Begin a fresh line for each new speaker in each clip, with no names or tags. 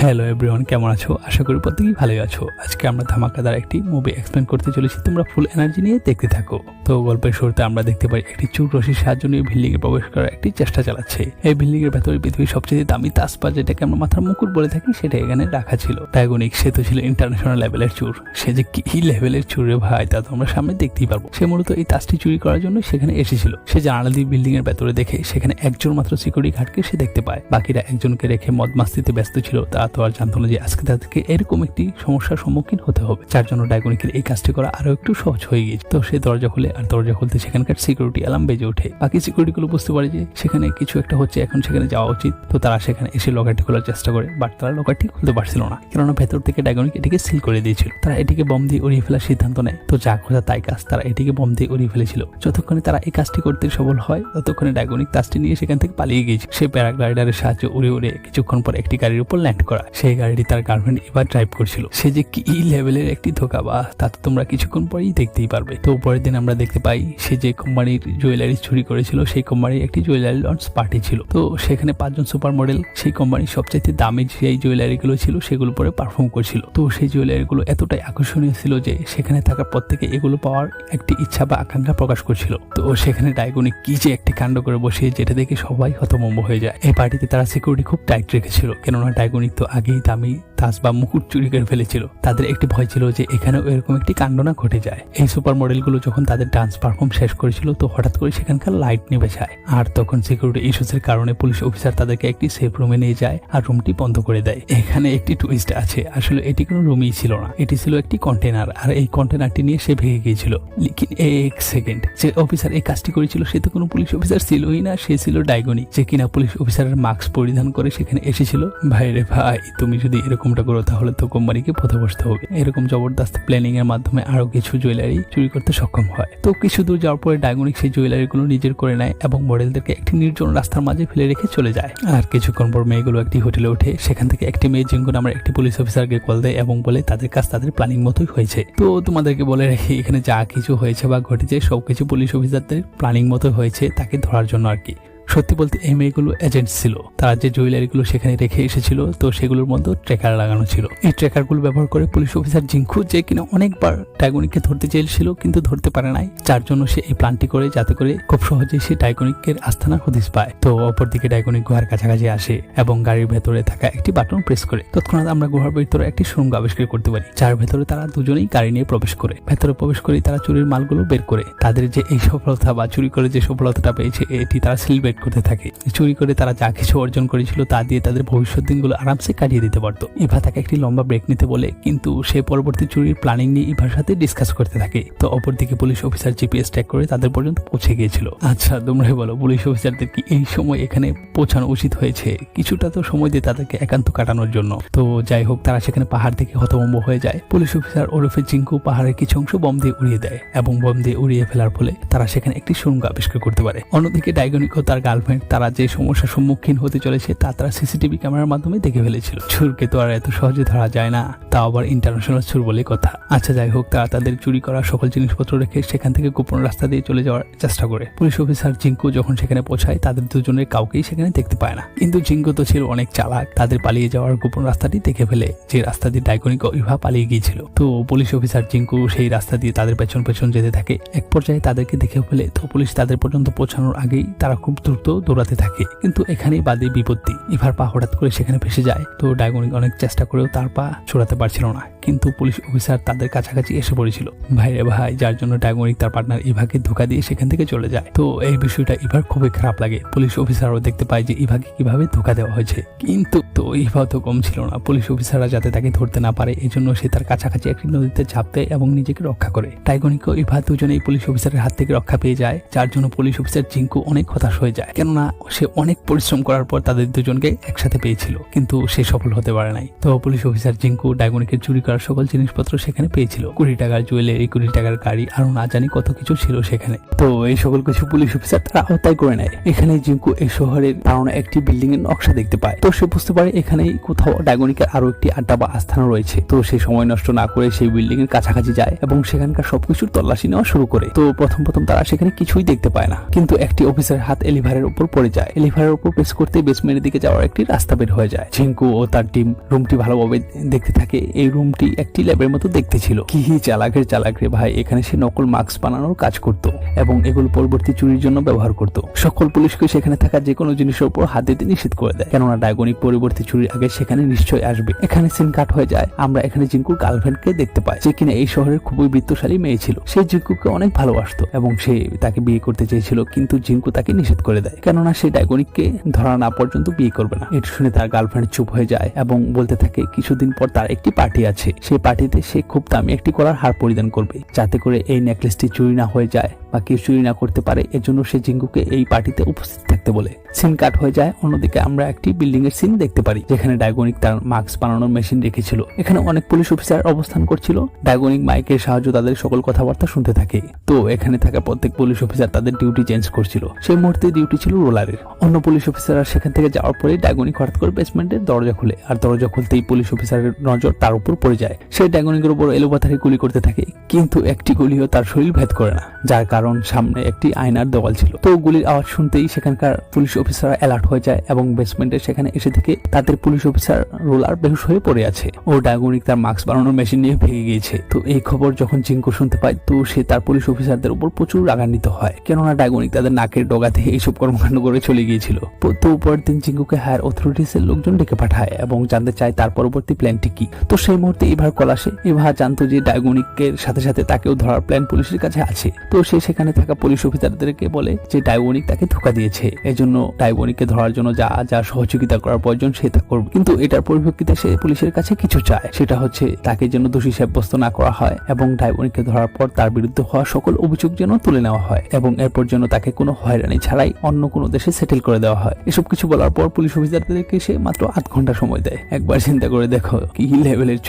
Hello everyone, কেমন আছো? আশা করি প্রত্যেকেই ভালোই আছো। আজকে আমরা ধামাকাদার একটি মুভি এক্সপ্লেন করতে চলেছি, তোমরা ফুল এনার্জি নিয়ে দেখতে থাকো। তো গল্পের শুরুতে আমরা দেখতে পাই একটি চোর রশির সাহায্য নিয়ে বিল্ডিং এ প্রবেশ করার একটি চেষ্টা চালাচ্ছে। এই বিল্ডিং এর ভেতরে পৃথিবীর সবচেয়ে দামি তাজপা, যেটাকে আমরা মাথার মুকুট বলে থাকি, সেটা এখানে রাখা ছিল। ডায়াগনিক সে তো ছিল ইন্টারন্যাশনাল লেভেলের চোর। সে যে কি লেভেলের চোর রে ভাই, তা তো আমরা সামনে দেখতেই পারবো। সে মূলত এই তাজটি চুরি করার জন্য সেখানে এসেছিল। সে জানালা দিয়ে বিল্ডিং এর ভেতরে দেখে সেখানে একজন মাত্র সিকিউরিটি গার্ডকে সে দেখতে পায়। বাকিরা একজনকে রেখে মদ মাস্তিতে ব্যস্ত ছিল। তা তো আর জানতো না যে আজকে তাদেরকে এরকম একটি সমস্যার সম্মুখীন হতে হবে, যার জন্য ডায়াগনিকের এই কাজটি করা আরো একটু সহজ হয়ে গিয়েছে। তো সে দরজা খুলে, আর দরজা খুলতে সেখানকার সিকিউরিটি অ্যালার্ম বেজে ওঠে। বাকি সিকিউরিটি গুলো বুঝতে পারে যে সেখানে কিছু একটা হচ্ছে, এখন সেখানে যাওয়া উচিত। তো তারা সেখানে এসে লকারটি খোলার চেষ্টা করে, বাট তারা লকারটি খুলতে পারছিল না, কেননা ভেতর থেকে ডায়াগনিক এটিকে সিল করে দিয়েছিল। তারা এটিকে বম দিয়ে উড়িয়ে ফেলার সিদ্ধান্ত নেয়। তো যা খোঁজা তাই কাজ, তারা এটিকে বম দিয়ে উড়িয়ে ফেলেছিল। যতক্ষণে তারা এই কাজটি করতে সফল হয়, ততক্ষণে ডায়াগনিক তাজটি নিয়ে সেখান থেকে পালিয়ে গিয়েছে। সে প্যারাগ্লাইডারের সাহায্যে উড়ে উড়ে কিছুক্ষণ পর একটি গাড়ির উপর ল্যান্ড করা। সেই গাড়িটি তার গার্লফ্রেন্ড এবার ড্রাইভ করছিল। সে যে কি লেভেলের একটি ধোকা, বা তা তো তোমরা কিছুক্ষণ পরেই দেখতেই পারবে। তো পরের দিন আমরা দেখতে পাই সে যে কোম্পানির জুয়েলারি চুরি করেছিল, সেই কোম্পানির একটি জুয়েলারি লঞ্চ পার্টি ছিল। তো সেখানে 5 জন সুপার মডেল সেই কোম্পানির সবচাইতে দামি যেই জুয়েলারি গুলো ছিল সেগুলো পরে পারফর্ম করছিল। তো সেই জুয়েলারি গুলো এতটাই আকর্ষণীয় ছিল যে সেখানে থাকা প্রত্যেকে এগুলো পাওয়ার একটি ইচ্ছা বা আকাঙ্ক্ষা প্রকাশ করছিল। তো সেখানে ডায়াগনিক কি যে একটি কাণ্ড করে বসে, যেটা দেখে সবাই হতভম্ব হয়ে যায়। এই পার্টিতে তারা সিকিউরিটি খুব টাইট রেখেছিল, কেননা ডায়াগনিক তো আগেই দামি তাজ বা মুকুট চুরি করে ফেলেছিল। তাদের একটি ভয় ছিল যে এখানেও এরকম একটি কাণ্ড না ঘটে যায়। এই সুপার মডেলগুলো যখন তাদের ডান্স পারফর্ম শেষ করেছিল, তো হঠাৎ করে সেখানকার লাইট নিভে যায়। আর তখন সিকিউরিটি ইস্যুসের কারণে পুলিশ অফিসার তাদেরকে একটি সেফ রুমে নিয়ে যায় আর রুমটি বন্ধ করে দেয়। এখানে একটি টুইস্ট আছে, আসলে এটি কোনো রুমই ছিল না, এটি ছিল একটি কন্টেনার। আর এই কন্টেনারটি নিয়ে সে ভেঙে গিয়েছিল। লেকিন এক সেকেন্ড, যে অফিসার এই কাজটি করেছিল সে তো কোনো পুলিশ অফিসার ছিলই না, সে ছিল ডায়াগনিক, যে কিনা পুলিশ অফিসারের মাস্ক পরিধান করে সেখানে এসেছিল। ভাই রে ভাই, তুমি যদি এরকমটা করো তাহলে তো কোম্পানিকে পথে বসতে হবে। এরকম জবরদস্ত প্ল্যানিং এর মাধ্যমে আরো কিছু জুয়েলারি চুরি করতে সক্ষম হয়। তো কিছু দূর যাওয়ার পরে ডায়াগনিক সেই জুয়েলারি গুলো নিজের করে নেয় এবং মডেলদেরকে একটি নির্জন রাস্তার মাঝে ফেলে রেখে চলে যায়। আর কিছুক্ষণ পর মেয়েগুলো একটি হোটেলে ওঠে। সেখান থেকে একটি মেয়ে জিঙ্কু নামের একটি পুলিশ অফিসারকে কল দেয় এবং বলে তাদের কাজ তাদের প্ল্যানিং মতোই হয়েছে। তো তোমাদেরকে বলে রাখি, এখানে যা কিছু হয়েছে বা ঘটেছে সবকিছু পুলিশ অফিসারদের প্ল্যানিং মতো হয়েছে, তাকে ধরার জন্য আর কি। সত্যি বলতে এই মেয়েগুলো এজেন্ট ছিল। তারা যে জুয়েলারিগুলো সেখানে রেখে এসেছিল, তো সেগুলোর মধ্যে ট্র্যাকার লাগানো ছিল। এই ট্র্যাকারগুলো ব্যবহার করে পুলিশ অফিসার জিঙ্কু, যে কিনা অনেকবার ডায়াগনিককে ধরতে চেয়েছিল কিন্তু ধরতে পারে নাই, যার জন্য সে এই প্ল্যানটি করে যাতে করে খুব সহজেই সে ডায়াগনিকের আস্থানার হদিস পায়। তো অপরদিকে ডায়াগনিক গুহার কাছাকাছি আসে এবং গাড়ির ভেতরে থাকা একটি বাটন প্রেস করে তৎক্ষণাৎ আমরা গুহার ভিতরে একটি সুড়ঙ্গ আবিষ্কার করতে পারি, যার ভেতরে তারা দুজনেই গাড়ি নিয়ে প্রবেশ করে। ভেতরে প্রবেশ করে তারা চুরির মালগুলো বের করে তাদের যে এই সফলতা বা চুরি করে যে সফলতাটা পেয়েছে, এটি তারা সেলিব্রেট করতে থাকে। চুরি করে তারা যা কিছু অর্জন করেছিল তা দিয়ে তাদের ভবিষ্যৎ দিনগুলো আরামসে কাটিয়ে দিতে পারতো। ইভা তাকে একটি লম্বা ব্রেক নিতে বলে, কিন্তু সে পরবর্তী চুরির প্ল্যানিং নিয়ে ইভার সাথে ডিসকাস করতে থাকে। তো অপরদিকে পুলিশ অফিসার জিপিএস ট্র্যাক করে তাদের পর্যন্ত পৌঁছে গিয়েছিল। আচ্ছা তোমরাই বলো, পুলিশ অফিসারদের কি এই সময় এখানে পৌঁছানো উচিত হয়েছে? কিছুটা তো সময় দিয়ে তাদেরকে একান্ত কাটানোর জন্য। তো যাই হোক, তারা সেখানে পাহাড় থেকে হতভম্ব হয়ে যায়। পুলিশ অফিসার ওরফে জিঙ্কু পাহাড়ের কিছু অংশ বম দিয়ে উড়িয়ে দেয় এবং বম দিয়ে উড়িয়ে ফেলার ফলে তারা সেখানে একটি সুড়ঙ্গ আবিষ্কার করতে পারে। অন্যদিকে ডায়াগনিক ও তার গার্লফ্রেন্ড তারা যে সমস্যার সম্মুখীন হতে চলেছে তা তারা সিসিটিভি ক্যামেরার মাধ্যমে দেখে ফেলেছিল। চোরকে তো আর এত সহজে ধরা যায় না, তা আবার ইন্টারন্যাশনাল চোর বলে কথা। আচ্ছা যাই হোক, তারা তাদের চুরি করা সকল জিনিসপত্র রেখে সেখান থেকে গোপন রাস্তা দিয়ে চলে যাওয়ার চেষ্টা করে। পুলিশ অফিসার জিঙ্কু যখন সেখানে পৌঁছায়, তাদের দুজনের কাউকেই সেখানে দেখতে পায় না। কিন্তু জিঙ্কু তো ছিল অনেক চালাক, তাদের পালিয়ে যাওয়ার গোপন রাস্তাটি দেখে ফেলে, যে রাস্তা দিয়ে ডায়াগনিক ও ইভা পালিয়ে গিয়েছিল। তো পুলিশ অফিসার জিঙ্কু সেই রাস্তা দিয়ে তাদের পেছন পেছন যেতে থাকে। এক পর্যায়ে তাদেরকে দেখে ফেলে। তো পুলিশ তাদের পর্যন্ত পৌঁছানোর আগেই তারা খুব দ্রুত দৌড়াতে থাকে। কিন্তু এখানেই বাদে বিপত্তি, ইভার পা হঠাৎ করে সেখানে ভেসে যায়। তো ডায়াগনিক অনেক চেষ্টা করেও তার পা ছড়াতে পারছিল না, কিন্তু পুলিশ অফিসার তাদের কাছাকাছি এসে পড়েছিল। ভাইরে ভাই, যার জন্য ডায়াগনিক তার পার্টনার ইভাকে ধোঁকা দিয়ে সেখান থেকে চলে যায়। তো এই বিষয়টা ইভার খুবই খারাপ লাগে। পুলিশ অফিসারও দেখতে পায় যে ইভাকে কিভাবে ধোঁকা দেওয়া হয়েছে, কিন্তু তো ইভা তো কম ছিল না। পুলিশ অফিসাররা যাতে তাকে ধরতে না পারে, এই জন্য সে তার কাছাকাছি একটি নদীতে ঝাঁপ দেয় এবং নিজেকে রক্ষা করে। ডায়াগনিক ও ইভা দুজনেই পুলিশ অফিসারের হাত থেকে রক্ষা পেয়ে যায়, যার জন্য পুলিশ অফিসার জিঙ্কু অনেক হতাশ হয়ে যায়, কেননা সে অনেক পরিশ্রম করার পর তাদের দুজনকে একসাথে পেয়েছিল, কিন্তু সে সফল হতে পারে নাই। তো পুলিশ অফিসার জিঙ্কু ডায়াগনিকের চুরি করার সকল জিনিসপত্র সেখানে পেয়েছিল। 20 টাকার জুয়েলারি, 20 টাকার গাড়ি, আরো না জানি কত কিছু ছিল সেখানে। তো এই সকল কিছু পুলিশ অফিসার তারা আওতায় করে নেয়। এখানে জিঙ্কু এই শহরের কারণে একটি বিল্ডিং এর নকশা দেখতে পায়। তো সে বুঝতে পারে এখানে কোথাও ডায়াগনিকের আরো একটি আড্ডা বা আস্থানা রয়েছে। তো সে সময় নষ্ট না করে সেই বিল্ডিং এর কাছাকাছি যায় এবং সেখানকার সবকিছুর তল্লাশি নেওয়া শুরু করে। তো প্রথম তারা সেখানে কিছুই দেখতে পায় না, কিন্তু একটি অফিসারের হাত এলিভা এলিভারের উপর পড়ে যায়। এলিভারের উপর প্রেস করতে বেসমেন্টের দিকে যাওয়ার একটি রাস্তা বের হয়ে যায়। জিঙ্কু ও তার টিম রুমটি ভালোভাবে দেখতে থাকে। এই রুমটি একটি ল্যাবের মতো দেখতে ছিল। কি চালাক রে ভাই, এখানে সে নকল মাস্ক বানানোর কাজ করত এবং এগুলো পরবর্তী চুরির জন্য ব্যবহার করত। সকল পুলিশকে সেখানে থাকা যে কোনো জিনিসের উপর হাত দিতে নিষেধ করে দেয়, কেননা ডায়গনিক পরবর্তী চুরির আগে সেখানে নিশ্চয়ই আসবে। এখানে সিন কাট হয়ে যায়। আমরা এখানে জিঙ্কুর গার্লফ্রেন্ডকে দেখতে পাই, যে কিনা এই শহরের খুবই বৃত্তশালী মেয়ে ছিল। সে জিঙ্কুকে অনেক ভালোবাসতো এবং সে তাকে বিয়ে করতে চেয়েছিল, কিন্তু জিঙ্কু তাকে নিষেধ করে দেয়, কেননা সে ডায়গনিককে ধরা না পর্যন্ত বিয়ে করবে না। এটা শুনে তার গার্লফ্রেন্ড চুপ হয়ে যায় এবং বলতে থাকে কিছুদিন পর তার একটি পার্টি আছে। সেই পার্টিতে সে খুব দামি একটি গলার হার পরিধান করবে, যাতে করে এই নেকলেসটি চুরি না হয়ে যায় বা কেউ চুরি না করতে পারে। এজন্য সে জিঙ্কুকে এই পার্টিতে উপস্থিত থাকতে বলে। সিন কাট হয়ে যায়। অন্যদিকে আমরা একটি বিল্ডিং এর সিন দেখতে পারি, যেখানে ডায়গনিক তার মাস্ক বানানোর মেশিন রেখেছিল। এখানে অনেক পুলিশ অফিসার অবস্থান করছিল। ডায়গনিক মাইকের সাহায্যে তাদের সকল কথাবার্তা শুনতে থাকে। তো এখানে থাকা প্রত্যেক পুলিশ অফিসার তাদের ডিউটি চেঞ্জ করছিল। সেই মুহূর্তে ডিউটি ছিল রোলারের। অন্য পুলিশ অফিসাররা সেখান থেকে যাওয়ার পরে ডায়গনিক হঠাৎ করে বেসমেন্টের দরজা খুলে, আর দরজা খুলতেই পুলিশ অফিসারের নজর তার উপর পড়ে যায়। সে ডায়গনিকের উপর এলোপাথারি গুলি করতে থাকে, কিন্তু একটি গুলিও তার শরীর ভেদ করে না, যার কারণ সামনে একটি আয়নার দেওয়াল ছিল। তো গুলির আওয়াজ শুনতেই সেখানকার পুলিশ অফিসাররা অ্যালার্ট হয়ে যায় এবং বেসমেন্টের সেখানে এসে থেকে তাদের পুলিশ অফিসার রোলার বেহুশ হয়ে পড়ে আছে। ও ডায়গনিক তার মাস্ক বানানোর মেশিন নিয়ে ভেঙে গিয়েছে। তো এই খবর যখন জিঙ্কু শুনতে পায়, তো সে তার পুলিশ অফিসারদের উপর প্রচুর রাগান্বিত হয়, কেননা ডায়গনিক তাদের নাকের ডগা থেকে এইসব কর্মকাণ্ড করে চলে গিয়েছিল। তো পরের দিন জিঙ্কুকে হায়ার অথরিটিস এর লোকজন ডেকে পাঠায় এবং জানতে চায় তার পরবর্তী প্ল্যানটি কি। তো সেই মুহূর্তে ইভার কল আসে। ইভা জানতো যে ডায়গনিকের সাথে সাথে তাকেও ধরার প্ল্যান পুলিশের কাছে আছে। তো সে সেখানে থাকা পুলিশ অফিসারদেরকে বলে যে ডায়গনিক তাকে ধোঁকা দিয়েছে, এজন্য ডায়গনিককে ধরার জন্য যা যা সহযোগিতা করার প্রয়োজন সে তা করবে। কিন্তু এটার পরিপ্রেক্ষিতে সে পুলিশের কাছে কিছু চায়, সেটা হচ্ছে তাকে যেন দোষী সাব্যস্ত না করা হয় এবং ডায়গনিককে ধরার পর তার বিরুদ্ধে হওয়া সকল অভিযোগ যেন তুলে নেওয়া হয় এবং এরপর যেন তাকে কোনো হয়রানি ছাড়াই অন্য কোনো দেশে সেটেল করে দেওয়া হয়। এসব কিছু বলার পর পুলিশ অফিসারদেরকে সে মাত্র 8 ঘন্টা সময় দেয়। একবার চিন্তা করে দেখো কি লেভেলের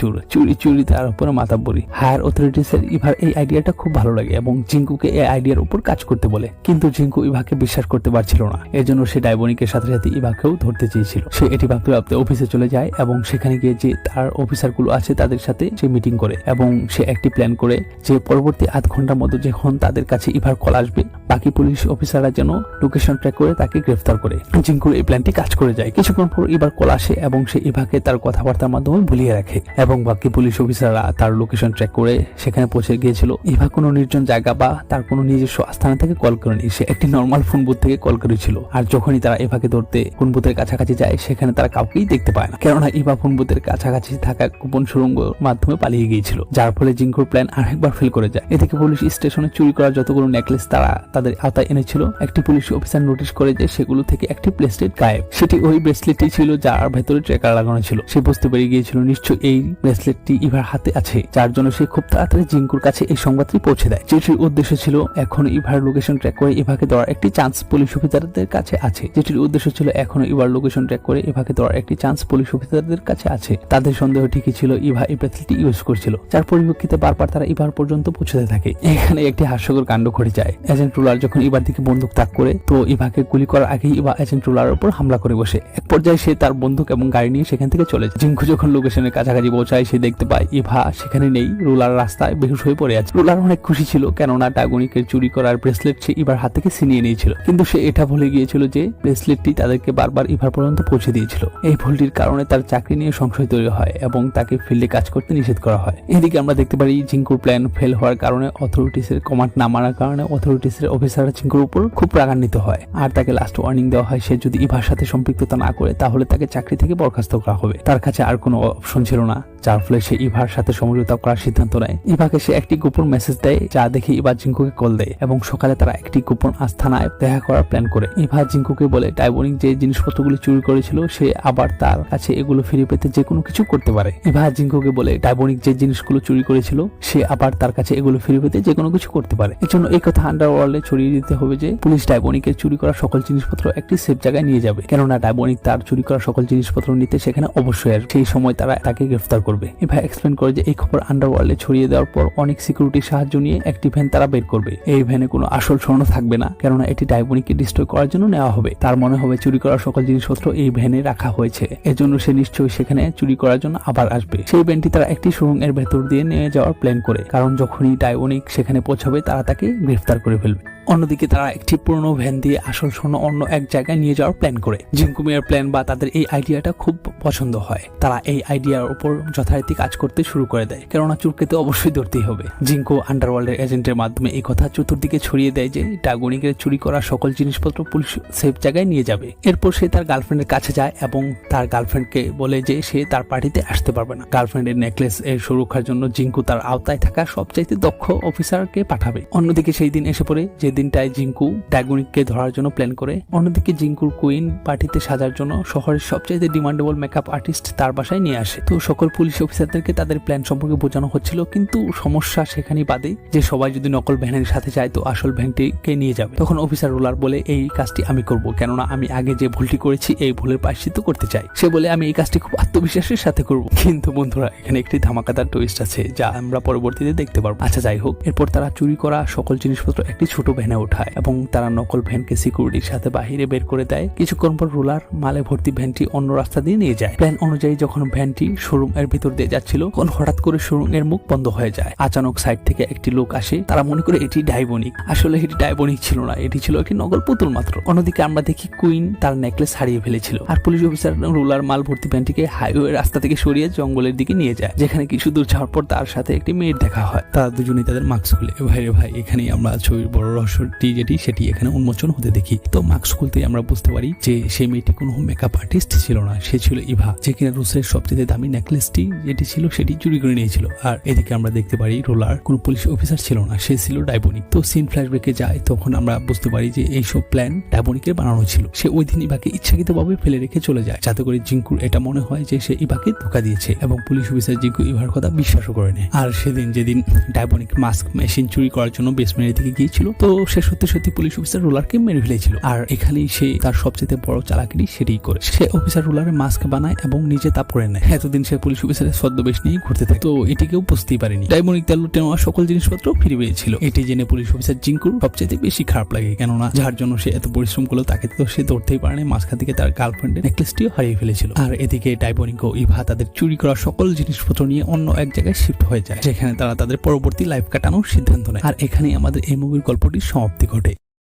চুরি তার উপরে মাতাব্বরি। হায়ার অথরিটিস এর ইভার এই আইডিয়াটা খুব ভালো লাগে এবং জিঙ্কুকে এই আইডিয়ার উপর কাজ করতে বলে, কিন্তু জিঙ্কু ইভাকে বিশ্বাস করতে পারছিল না। এজন্য সে ডায়গনিকের সাথে সাথে ইভাকেও ধরতে চেয়েছিল। সে এটি ভাবতে ভাবতে অফিসে চলে যায় এবং সেখানে গিয়ে যে তার অফিসারগুলো আছে তাদের সাথে সে মিটিং করে এবং সে একটি প্ল্যান করে যে পরবর্তী 8 ঘন্টার মধ্যে যখন তাদের কাছে ইভার কল আসবে, বাকি পুলিশ অফিসাররা যেন লোকেশন ট্র্যাক করে তাকে গ্রেফতার করে। জিঙ্কুর এই প্ল্যানটি কাজ করে যায়। কিছুক্ষণ পর ইভার কল আসে এবং সে ইভাকে তার কথাবার্তার মাধ্যমে ভুলিয়ে রাখে এবং বাকি পুলিশ অফিসাররা তার লোকেশন ট্র্যাক করে সেখানে পৌঁছে গিয়েছিল। ইভা কোনো নির্জন জায়গা বা তার কোনো নিজস্ব আস্থানা থেকে কল করেনি, সে একটি নর্মাল ফোন বুথ থেকে কল করেছিল। আর যখনই তারা ইভাকে ধরতে ফোন বুথের কাছাকাছি যায়, সেখানে তারা কাউকেই দেখতে পায় না, কেননা ইভা ফোন বুথের কাছাকাছি থাকা গোপন সুড়ঙ্গ মাধ্যমে পালিয়ে গিয়েছিল, যার ফলে জিঙ্কুর প্ল্যান আরেকবার ফেল করে যায়। এদিকে পুলিশ স্টেশনে চুরি করা যতগুলো নেকলেস তারা তাদের আওতায় এনেছিল, একটি পুলিশ অফিসার নোটিশ করে যে সেগুলো থেকে একটি ব্রেসলেট গায়েব। সেটি ওই ব্রেসলেটটি ছিল যার ভেতরে ট্র্যাকার লাগানো ছিল। সে বুঝতে পেরে গিয়েছিল নিশ্চয়ই এই ব্রেসলেটটি ইভার হাতে আছে, যার জন্য সে খুব তাড়াতাড়ি জিঙ্কুর কাছে এই সংবাদটি পৌঁছে দেয়। যেটির উদ্দেশ্য ছিল এখন ইভার লোকেশন ট্র্যাক করে ইভাকে ধরার একটি চান্স পুলিশ অফিসারদের কাছে আছে। যেটির উদ্দেশ্য ছিল এখনো ইভার লোকেশন ট্র্যাক করে ইভাকে ধরার একটি চান্স পুলিশ অফিসারদের কাছে আছে। তাদের সন্দেহ ঠিকই ছিল, ইভা এই ব্রেসলেটটি ইউজ করছিল, যার পরিপ্রেক্ষিতে বারবার তারা ইভার পর্যন্ত পৌঁছতে থাকে। এখানে একটি হাস্যকর কাণ্ড ঘটে যায়। এজেন্ট রুলার যখন ইভার দিকে বন্দুক তাক করে, তো ইভাকে গুলি করার আগেই ইভা এজেন্ট রুলার উপর হামলা করে বসে। এক পর্যায়ে সে তার বন্দুক এবং গাড়ি নিয়ে সেখান থেকে চলে যায়। জিঙ্কু যখন লোকেশনের কাছাকাছি পৌঁছায়, সে দেখতে পায় ইভা সেখানে নেই, রুলার রাস্তায় বেহুশ হয়ে পড়ে আছে। রুলার অনেক খুশি ছিল, কেননা ডায়গনিকের চুরি করার ব্রেসলেট সে ইভার হাত থেকে ছিনিয়ে নিয়েছিল, কিন্তু সে এটা ভুলে গিয়েছিল যে ব্রেসলেটটি তাদেরকে বারবার ইভার পর্যন্ত পৌঁছে দিয়েছিল। এই ভুলটির কারণে তার চাকরি নিয়ে সংশয় তৈরি হয় এবং তাকে ফিল্ডে কাজ করতে নিষেধ করা হয়। এদিকে আমরা দেখতে পারি জিঙ্কুর প্ল্যান ফেল হওয়ার কারণে অথরিটিস এর কমান্ড না মানার কারণে অথরিটিস এর অফিসাররা জিঙ্কুর উপর খুব রাগান্বিত হয় আর তাকে লাস্ট ওয়ার্নিং দেওয়া হয়, সে যদি ইভার সাথে সম্পৃক্ততা না করে তাহলে তাকে চাকরি থেকে বরখাস্ত করা হবে। তার কাছে আর কোনো অপশন ছিল না, যার ফলে সে ইভার সাথে সমঝোতা করার সিদ্ধান্ত নেয়। ইভাকে সে একটি গোপন মেসেজ দেয়, যা দেখে ইভা জিঙ্কুকে কল দেয় এবং সকালে তারা একটি গোপন আস্থানায় দেখা করার প্ল্যান করে। ইভা জিঙ্কুকে বলে ডায়গনিক যে জিনিসপত্রগুলি চুরি করেছিল সে আবার তার কাছে এগুলো ফিরে পেতে যে কোনো কিছু করতে পারে। ইভা জিঙ্কুকে বলে ডায়গনিক যে জিনিসগুলো চুরি করেছিল সে আবার তার কাছে এগুলো ফিরে পেতে যে কোনো কিছু করতে পারে। এর জন্য এই কথা আন্ডারওয়ার্ল্ডে ছড়িয়ে দিতে হবে যে পুলিশ ডায়গনিকের চুরি করা সকল জিনিসপত্র একটি সেফ জায়গায় নিয়ে যাবে, কেননা ডায়গনিক তার চুরি করা সকল জিনিসপত্র নিতে সেখানে অবশ্যই আসবে। সেই সময় তারা তাকে গ্রেফতার করবে। ইভা এক্সপ্লেন করে যে এই খবর আন্ডারওয়ার্ল্ডে ছড়িয়ে দেওয়ার পর অনেক সিকিউরিটির সাহায্য নিয়ে একটি ভ্যান তারা বের করবে। এই ভ্যানে কোনো আসল স্বর্ণ থাকবে না, কেননা এটি ডায়গনিককে ডিস্ট্রয় করার জন্য নেওয়া হবে। তার মনে হবে চুরি করা সকল জিনিসপত্র এই ভ্যানে রাখা হয়েছে, এজন্য সে নিশ্চয়ই সেখানে চুরি করার জন্য আবার আসবে। সেই ভ্যানটি তারা একটি সুড়ঙ্গ এর ভেতর দিয়ে নিয়ে যাওয়ার প্ল্যান করে, কারণ যখনই ডায়গনিক সেখানে পৌঁছাবে তারা তাকে গ্রেফতার করে ফেলবে। অন্যদিকে তারা একটি পুরনো ভ্যান দিয়ে আসল স্বর্ণ অন্য এক জায়গায় নিয়ে যাওয়ার প্ল্যান করে। জিঙ্কু মিয়ার প্ল্যান বা তাদের এই আইডিয়াটা খুব পছন্দ হয়। তারা এই আইডিয়ার উপর যথারীতি কাজ করতে শুরু করে দেয়, কেননা চোরকে তো অবশ্যই ধরতেই হবে। জিঙ্কু আন্ডারওয়ার্ল্ডের এজেন্টের মাধ্যমে এই কথা চতুর্দিকে ছড়িয়ে দেয় যে ডাগনিকের চুরি করা সকল জিনিসপত্র পুলিশ সেফ জায়গায় নিয়ে যাবে। এরপর সে তার গার্লফ্রেন্ডের কাছে যায় এবং তার গার্লফ্রেন্ডকে বলে যে সে তার পার্টিতে আসতে পারবে না। গার্লফ্রেন্ডের নেকলেস এর সুরক্ষার জন্য জিঙ্কু তার আওতায় থাকা সবচাইতে দক্ষ অফিসারকে পাঠাবে। অন্যদিকে সেই দিন এসে পড়ে, যে দিনটায় জিঙ্কু ডাগনিককে ধরার জন্য প্ল্যান করে। অন্যদিকে জিঙ্কুর কুইন পার্টিতে সাজার জন্য শহরের সবচাইতে ডিমান্ডেবল মেকআপ আর্টিস্ট তার বাসায় নিয়ে আসে। তো সকল পুলিশ অফিসারদেরকে তাদের প্ল্যান সম্পর্কে বোঝানো হচ্ছিল, কিন্তু সমস্যা সেখানেই বাদে যে সবাই যদি নকল ভ্যানের সাথে যায় তো আসল ভ্যানটিকে নিয়ে যাবে। তখন অফিসার রুলার বলে এই কাজটি আমি করব, কেননা আমি আগে যে ভুলটি করেছি এই ভুলের প্রায়শ্চিত্ত করতে চাই। সে বলে আমি এই কাজটি খুব আত্মবিশ্বাসের সাথে করব। কিন্তু বন্ধুরা, এখানে একটি ধামাকাদার টুইস্ট আছে যা আমরা পরবর্তীতে দেখতে পারবো। আচ্ছা, যাই হোক, এরপর তারা চুরি করা সকল জিনিসপত্র একটি ছোট ভ্যানে ওঠায় এবং তারা নকল ভ্যানকে সিকিউরিটির সাথে বাহিরে বের করে দেয়। কিছুক্ষণ পর রুলার মালে ভর্তি ভ্যানটি অন্য রাস্তা দিয়ে নিয়ে যায়। প্ল্যান অনুযায়ী যখন ভ্যানটি শোরুম এর ভিতর দিয়ে যাচ্ছিল, তখন হঠাৎ করে শোরুম এর মুখ বন্ধ হয়ে যায়। আচানক সাইড থেকে একটি লোক আসে। তারা মনে করে এটি ডাইবনিক। আসলে এটি ডাইবনিক ছিল না, এটি ছিল একটি নকল পুতুল মাত্র। অন্যদিকে আমরা দেখি কুইন তার নেকলেস হারিয়ে ফেলেছিল, আর পুলিশ অফিসার রুলার মাল ভর্তি ভ্যানটিকে হাইওয়ে রাস্তা থেকে সরিয়ে জঙ্গলের দিকে নিয়ে যায়, যেখানে কিছু দূর যাওয়ার পর তার সাথে একটি মেয়ের দেখা হয়। তারা দুজনেই তাদের মাস্ক খুলে। ভাই এখানেই আমরা ছবির বড় রহস্যটি সেটি এখানে উন্মোচন হতে দেখি। তো মাস্ক খুলতে আমরা বুঝতে পারি যে সেই মেয়েটি কোনো মেকআপ আর্টিস্ট ছিল না, সে ছিল ইভা, যে কিনা রুসের সবচেয়ে দামি নেকলেসটি যেটি ছিল সেটি চুরি করে নিয়েছিল। আর এদিকে আমরা দেখতে পারি রোলার কোনো পুলিশ অফিসার ছিল না, সে ছিল ডাইবনিক। তো সিন ফ্ল্যাশব্যাকে যায়, তখন আমরা বুঝতে পারি যে এইসব প্ল্যান ডাইবনিকের বানানো ছিল। সে ওই দিন ইভাকে ইচ্ছাকৃতভাবে ফেলে রেখে চলে যায়, যাতে করে জিঙ্কুর এটা মনে হয় যে সে ইভাকে ধোঁকা দিয়েছে, এবং পুলিশ অফিসার জিঙ্কু ইভার কথা বিশ্বাসও করে নেয়। আর সেদিন যেদিন ডাইবনিক মাস্ক মেশিন চুরি করার জন্য বেসমেন্টের দিকে গিয়েছিল, তো সে সত্যি পুলিশ অফিসার রোলারকে মেরে ফেলেছিল। আর এখানেই সে তার সবচেয়ে বড় চালাকিটি সেটাই করে। সে অফিসার রোলারের মাস্ক বানায় এবং নিজে তা পরে নেয়। এতদিন সে পুলিশ অফিসারের ছদ্মবেশ নিয়ে ঘুরতে থাকে, তো এটি কেউ বুঝতেই পারেনি। ডাইবনিক তার লুটে নেওয়া সকল জিনিসপত্র ফিরে পেয়েছিল। এটি জেনে পুলিশ অফিসার জিঙ্কুর সবচেয়ে বেশি খারাপ লাগে, কেননা যার জন্য সে এত পরিশ্রম করলো তাকে তো সে ধরতেই পারেনি। মাঝখান থেকে তার গার্লফ্রেন্ডের নেকলেসটিও হারিয়ে ফেলেছিল। আর এদিকে ডাইবনিক ও ইভা তাদের চুরি করা সকল জিনিসপত্র নিয়ে অন্য এক জায়গায় শিফট হয়ে যায়, যেখানে তারা তাদের পরবর্তী লাইফ কাটানোর সিদ্ধান্ত নেয়। আর এখানেই আমাদের এই মুভির গল্পটির সমাপ্তি ঘটে।